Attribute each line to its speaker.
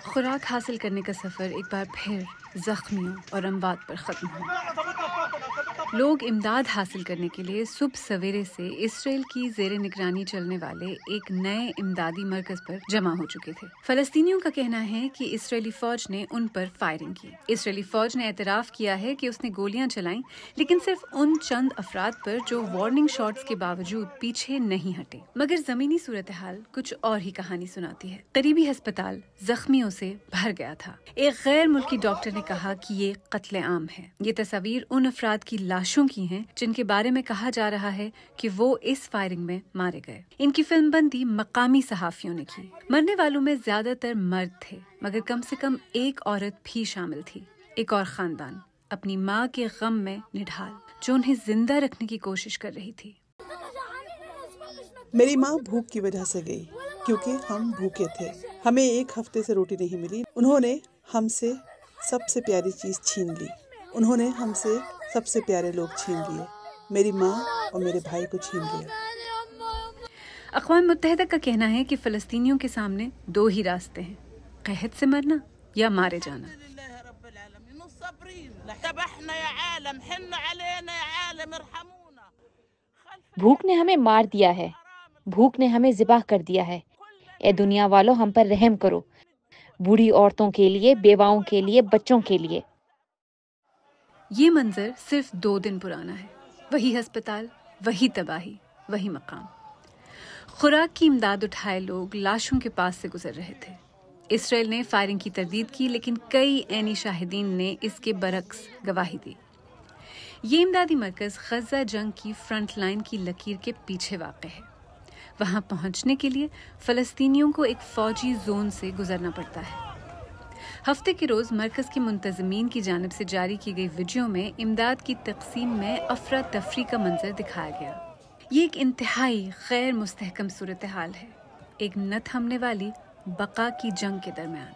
Speaker 1: خوراک حاصل کرنے کا سفر ایک بار پھر زخمیوں اور اموات پر ختم ہوا۔ لوگ امداد حاصل کرنے کے لیے صبح سویرے سے اسرائیل کی زیر نگرانی چلنے والے ایک نئے امدادی مرکز پر جمع ہو چکے تھے۔ فلسطینیوں کا کہنا ہے کہ اسرائیلی فوج نے ان پر فائرنگ کی۔ اسرائیلی فوج نے اعتراف کیا ہے کہ اس نے گولیاں چلائیں، لیکن صرف ان چند افراد پر جو وارننگ شاٹس کے باوجود پیچھے نہیں ہٹے۔ مگر زمینی صورتحال کچھ اور ہی کہانی سناتی ہے۔ قریبی ہسپتال زخمیوں سے بھر گیا تھا۔ ایک غیر ملکی ڈاکٹر نے کہا کہ یہ قتل عام ہے۔ یہ تصاویر ان افراد کی لاشوں کی ہیں جن کے بارے میں کہا جا رہا ہے کہ وہ اس فائرنگ میں مارے گئے۔ ان کی فلم بندی مقامی صحافیوں نے کی۔ مرنے والوں میں زیادہ تر مرد تھے، مگر کم سے کم ایک عورت بھی شامل تھی۔ ایک اور خاندان اپنی ماں کے غم میں نڈھال، جو انہیں زندہ رکھنے کی کوشش کر رہی تھی۔
Speaker 2: میری ماں بھوک کی وجہ سے گئی کیونکہ ہم بھوکے تھے۔ ہمیں ایک ہفتے سے روٹی نہیں ملی۔ انہوں نے ہم سے سب سے پیاری چیز چھین لی۔ انہوں نے ہم سے سب سے پیارے لوگ چھین لیے۔ میری ماں اور میرے بھائی کو چھین لیا۔
Speaker 1: اقوام متحدہ کا کہنا ہے کہ فلسطینیوں کے سامنے دو ہی راستے ہیں، قحط سے مرنا یا مارے جانا۔
Speaker 3: بھوک نے ہمیں مار دیا ہے، بھوک نے ہمیں ذبح کر دیا ہے۔ اے دنیا والو، ہم پر رحم کرو، بوڑھی عورتوں کے لیے، بیواؤں کے لیے، بچوں کے لیے۔
Speaker 1: یہ منظر صرف 2 دن پرانا ہے۔ وہی ہسپتال، وہی تباہی، وہی مقام۔ خوراک کی امداد اٹھائے لوگ لاشوں کے پاس سے گزر رہے تھے۔ اسرائیل نے فائرنگ کی تردید کی، لیکن کئی عینی شاہدین نے اس کے برعکس گواہی دی۔ یہ امدادی مرکز غزہ جنگ کی فرنٹ لائن کی لکیر کے پیچھے واقع ہے۔ وہاں پہنچنے کے لیے فلسطینیوں کو ایک فوجی زون سے گزرنا پڑتا ہے۔ ہفتے کے روز مرکز کے منتظمین کی جانب سے جاری کی گئی ویڈیو میں امداد کی تقسیم میں افراتفری کا منظر دکھایا گیا۔ یہ ایک انتہائی غیر مستحکم صورتحال ہے، ایک نہ تھمنے والی بقا کی جنگ کے درمیان۔